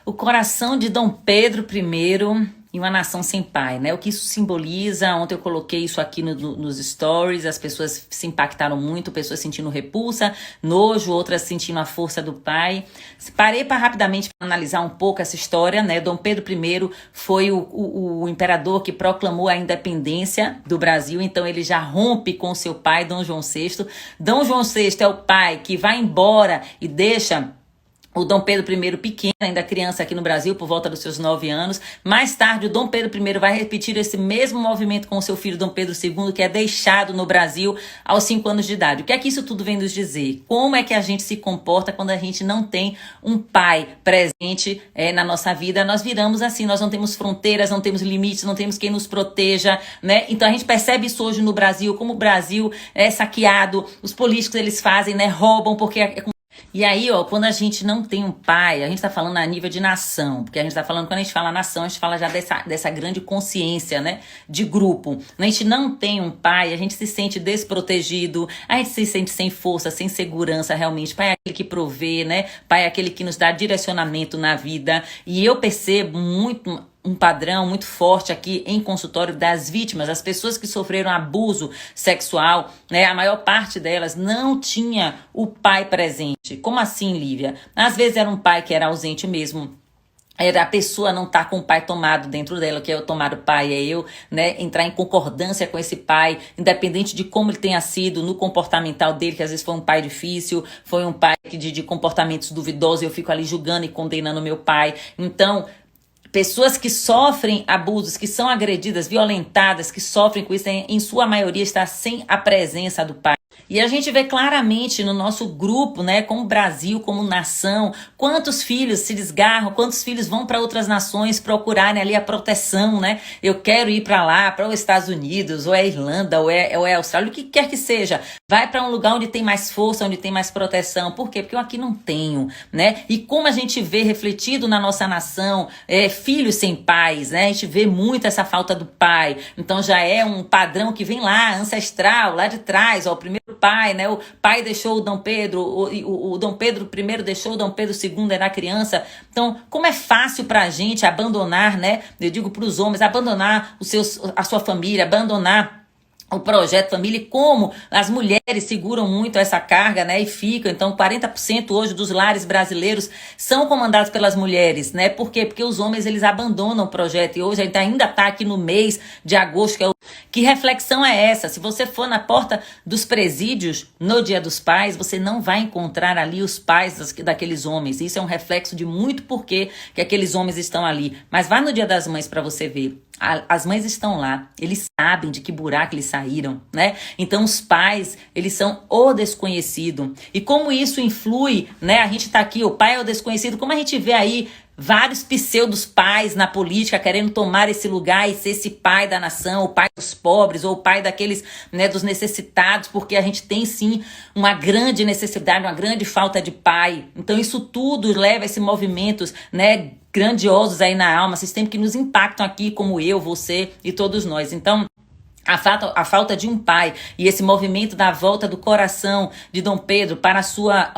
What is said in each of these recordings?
O coração de Dom Pedro I e uma nação sem pai, né? O que isso simboliza? Ontem eu coloquei isso aqui nos stories, as pessoas se impactaram muito, pessoas sentindo repulsa, nojo, outras sentindo a força do pai. Parei para rapidamente analisar um pouco essa história, né? Dom Pedro I foi o imperador que proclamou a independência do Brasil, então ele já rompe com seu pai, Dom João VI. Dom João VI é o pai que vai embora e deixa o Dom Pedro I pequeno, ainda criança aqui no Brasil, por volta dos seus 9 anos. Mais tarde, o Dom Pedro I vai repetir esse mesmo movimento com o seu filho Dom Pedro II, que é deixado no Brasil aos 5 anos de idade. O que é que isso tudo vem nos dizer? Como é que a gente se comporta quando a gente não tem um pai presente na nossa vida? Nós viramos assim, nós não temos fronteiras, não temos limites, não temos quem nos proteja, né? Então a gente percebe isso hoje no Brasil, como o Brasil é saqueado, os políticos eles fazem, né? Roubam porque E aí, ó, quando a gente não tem um pai, a gente tá falando a nível de nação, porque a gente tá falando, quando a gente fala nação, a gente fala já dessa grande consciência, né, de grupo. Quando a gente não tem um pai, a gente se sente desprotegido, a gente se sente sem força, sem segurança realmente. Pai é aquele que provê, né, pai é aquele que nos dá direcionamento na vida. E eu percebo muito um padrão muito forte aqui em consultório das vítimas, as pessoas que sofreram abuso sexual, né? A maior parte delas não tinha o pai presente. Como assim, Lívia? Às vezes era um pai que era ausente mesmo. Era a pessoa não tá com o pai tomado dentro dela, que é o tomar o pai, é eu, né, entrar em concordância com esse pai, independente de como ele tenha sido no comportamental dele, que às vezes foi um pai difícil, foi um pai de comportamentos duvidosos, eu fico ali julgando e condenando meu pai. Então, pessoas que sofrem abusos, que são agredidas, violentadas, que sofrem com isso, em sua maioria está sem a presença do pai. E a gente vê claramente no nosso grupo, né, como Brasil, como nação, quantos filhos se desgarram, quantos filhos vão para outras nações procurarem ali a proteção, né? Eu quero ir para lá, para os Estados Unidos, ou é Irlanda, ou é a Austrália, o que quer que seja. Vai para um lugar onde tem mais força, onde tem mais proteção. Por quê? Porque eu aqui não tenho, né? E como a gente vê refletido na nossa nação, filhos sem pais, né? A gente vê muito essa falta do pai. Então já é um padrão que vem lá, ancestral, lá de trás, ó, o primeiro pai, né? O pai deixou o Dom Pedro, o Dom Pedro I deixou o Dom Pedro II, era criança. Então, como é fácil pra gente abandonar, né? Eu digo pros homens, abandonar a sua família, abandonar o projeto família, e como as mulheres seguram muito essa carga, né, e ficam. Então 40% hoje dos lares brasileiros são comandados pelas mulheres, né? Por quê? Porque os homens eles abandonam o projeto, e hoje a gente ainda tá aqui no mês de agosto, que reflexão é essa? Se você for na porta dos presídios no Dia dos Pais, você não vai encontrar ali os pais daqueles homens. Isso é um reflexo de muito porquê que aqueles homens estão ali. Mas vá no Dia das Mães para você ver. As mães estão lá, eles sabem de que buraco eles saíram, né? Então os pais, eles são o desconhecido. E como isso influi, né? A gente tá aqui, o pai é o desconhecido, como a gente vê aí vários pseudos pais na política querendo tomar esse lugar e ser esse pai da nação, o pai dos pobres, ou o pai daqueles, né, dos necessitados, porque a gente tem sim uma grande necessidade, uma grande falta de pai. Então isso tudo leva a esses movimentos, né, grandiosos aí na alma, sistemas que nos impactam aqui, como eu, você e todos nós. Então, a falta de um pai e esse movimento da volta do coração de Dom Pedro para a sua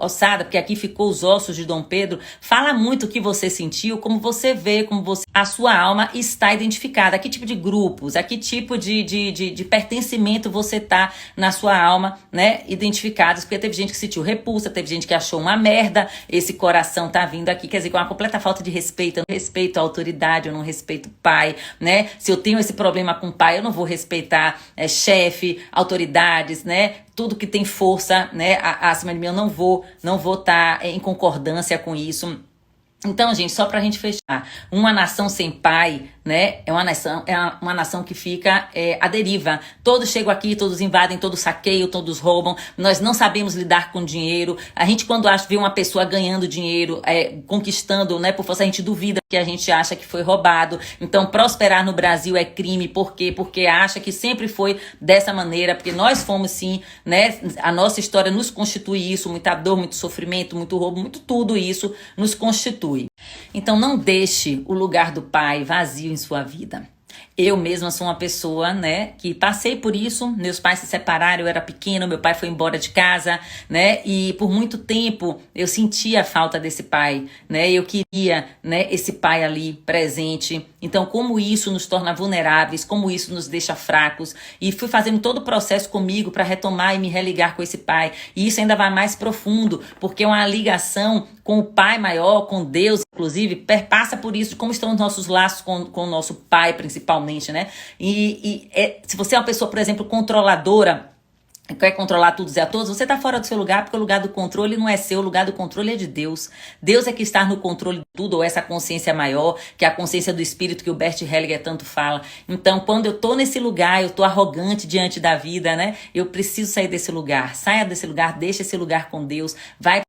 ossada, porque aqui ficou os ossos de Dom Pedro, fala muito o que você sentiu, como você vê, como você, a sua alma está identificada, a que tipo de grupos, a que tipo de pertencimento você tá na sua alma, né, identificados, porque teve gente que sentiu repulsa, teve gente que achou uma merda, esse coração tá vindo aqui, quer dizer, com uma completa falta de respeito, eu não respeito a autoridade, eu não respeito o pai, né, se eu tenho esse problema com o pai, eu não vou respeitar chefe, autoridades, né? Tudo que tem força, né, acima de mim, eu não vou estar em concordância com isso. Então, gente, só pra gente fechar, uma nação sem pai, né, é uma nação que fica à deriva. Todos chegam aqui, todos invadem, todos saqueiam, todos roubam. Nós não sabemos lidar com dinheiro. A gente, quando vê uma pessoa ganhando dinheiro, conquistando, né, por força, a gente duvida, que a gente acha que foi roubado. Então, prosperar no Brasil é crime. Por quê? Porque acha que sempre foi dessa maneira, porque nós fomos sim, né, a nossa história nos constitui isso, muita dor, muito sofrimento, muito roubo, muito tudo isso nos constitui. Então não deixe o lugar do pai vazio em sua vida. Eu mesma sou uma pessoa, né, que passei por isso. Meus pais se separaram, eu era pequena, meu pai foi embora de casa, né, e por muito tempo eu sentia a falta desse pai, né, eu queria, né, esse pai ali presente. Então, como isso nos torna vulneráveis, como isso nos deixa fracos, e fui fazendo todo o processo comigo para retomar e me religar com esse pai. E isso ainda vai mais profundo, porque é uma ligação com o pai maior, com Deus, inclusive, perpassa por isso, de como estão os nossos laços com o nosso pai, principalmente, né? Se você é uma pessoa, por exemplo, controladora, quer controlar tudo e a todos, você está fora do seu lugar, porque o lugar do controle não é seu, o lugar do controle é de Deus. Deus é que está no controle de tudo, ou essa consciência maior, que é a consciência do espírito que o Bert Hellinger tanto fala. Então, quando eu tô nesse lugar, eu tô arrogante diante da vida, né? Eu preciso sair desse lugar. Saia desse lugar, deixa esse lugar com Deus, vai.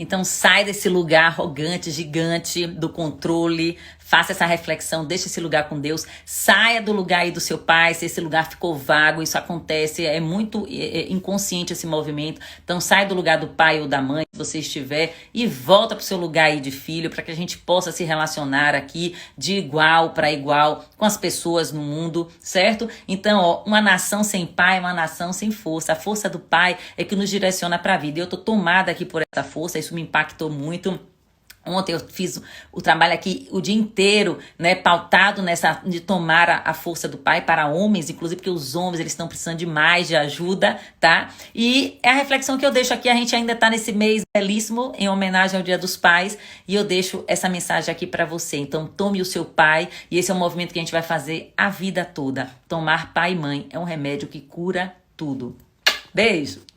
Então sai desse lugar arrogante, gigante, do controle, faça essa reflexão, deixe esse lugar com Deus, saia do lugar aí do seu pai, se esse lugar ficou vago, isso acontece, é muito inconsciente esse movimento. Então sai do lugar do pai ou da mãe, se você estiver, e volta para o seu lugar aí de filho, para que a gente possa se relacionar aqui de igual para igual com as pessoas no mundo, certo? Então, ó, uma nação sem pai é uma nação sem força. A força do pai é que nos direciona para a vida. E eu tô tomada aqui por essa força, isso me impactou muito. Ontem eu fiz o trabalho aqui o dia inteiro, né, pautado nessa de tomar a força do pai para homens, inclusive porque os homens eles estão precisando de mais de ajuda, tá? E é a reflexão que eu deixo aqui, a gente ainda tá nesse mês belíssimo em homenagem ao Dia dos Pais, e eu deixo essa mensagem aqui para você. Então tome o seu pai, e esse é um movimento que a gente vai fazer a vida toda. Tomar pai e mãe é um remédio que cura tudo. Beijo!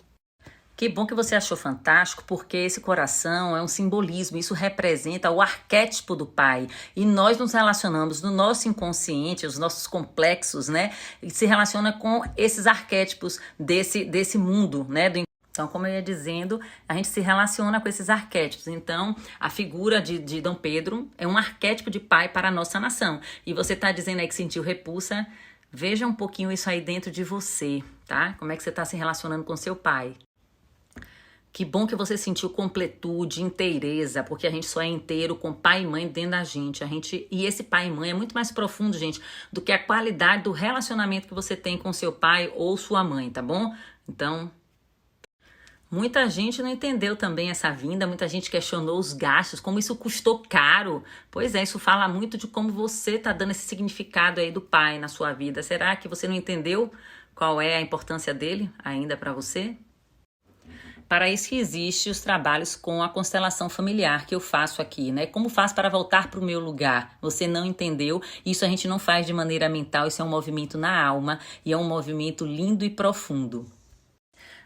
Que bom que você achou fantástico, porque esse coração é um simbolismo, isso representa o arquétipo do pai. E nós nos relacionamos no nosso inconsciente, os nossos complexos, né? E se relaciona com esses arquétipos desse mundo, né? Então, como eu ia dizendo, a gente se relaciona com esses arquétipos. Então, a figura de Dom Pedro é um arquétipo de pai para a nossa nação. E você está dizendo aí que sentiu repulsa, veja um pouquinho isso aí dentro de você, tá? Como é que você está se relacionando com seu pai. Que bom que você sentiu completude, inteireza, porque a gente só é inteiro com pai e mãe dentro da gente. E esse pai e mãe é muito mais profundo, gente, do que a qualidade do relacionamento que você tem com seu pai ou sua mãe, tá bom? Então, muita gente não entendeu também essa vinda, muita gente questionou os gastos, como isso custou caro. Pois é, isso fala muito de como você tá dando esse significado aí do pai na sua vida. Será que você não entendeu qual é a importância dele ainda para você? Para isso que existe os trabalhos com a constelação familiar que eu faço aqui, né? Como faço para voltar para o meu lugar? Você não entendeu? Isso a gente não faz de maneira mental, isso é um movimento na alma e é um movimento lindo e profundo.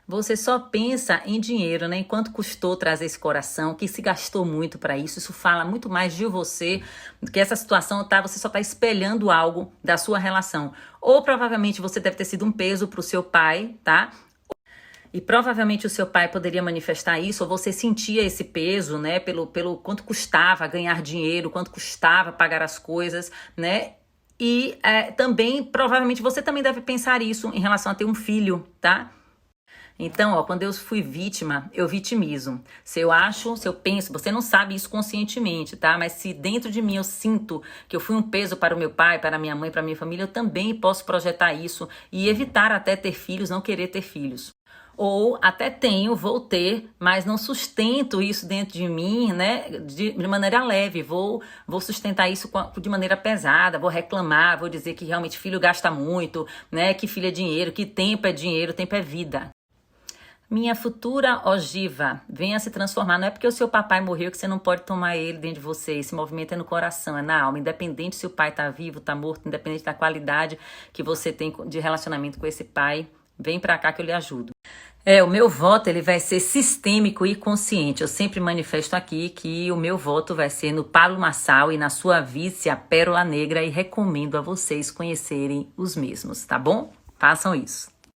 Você só pensa em dinheiro, né? Enquanto custou trazer esse coração, que se gastou muito para isso, isso fala muito mais de você do que essa situação, tá? Você só está espelhando algo da sua relação. Ou provavelmente você deve ter sido um peso para o seu pai, tá? E provavelmente o seu pai poderia manifestar isso, ou você sentia esse peso, né, pelo quanto custava ganhar dinheiro, quanto custava pagar as coisas, né? E também, provavelmente, você também deve pensar isso em relação a ter um filho, tá? Então, ó, quando eu fui vítima, eu vitimizo. Se eu penso, você não sabe isso conscientemente, tá? Mas se dentro de mim eu sinto que eu fui um peso para o meu pai, para a minha mãe, para a minha família, eu também posso projetar isso e evitar até ter filhos, não querer ter filhos. Ou até vou ter, mas não sustento isso dentro de mim, né, de maneira leve, vou sustentar isso de maneira pesada, vou reclamar, vou dizer que realmente filho gasta muito, né, que filho é dinheiro, que tempo é vida. Minha futura ogiva, venha se transformar, não é porque o seu papai morreu que você não pode tomar ele dentro de você, esse movimento é no coração, é na alma, independente se o pai tá vivo, tá morto, independente da qualidade que você tem de relacionamento com esse pai, vem pra cá que eu lhe ajudo. O meu voto ele vai ser sistêmico e consciente. Eu sempre manifesto aqui que o meu voto vai ser no Palo Marçal e na sua vice, a Pérola Negra, e recomendo a vocês conhecerem os mesmos, tá bom? Façam isso.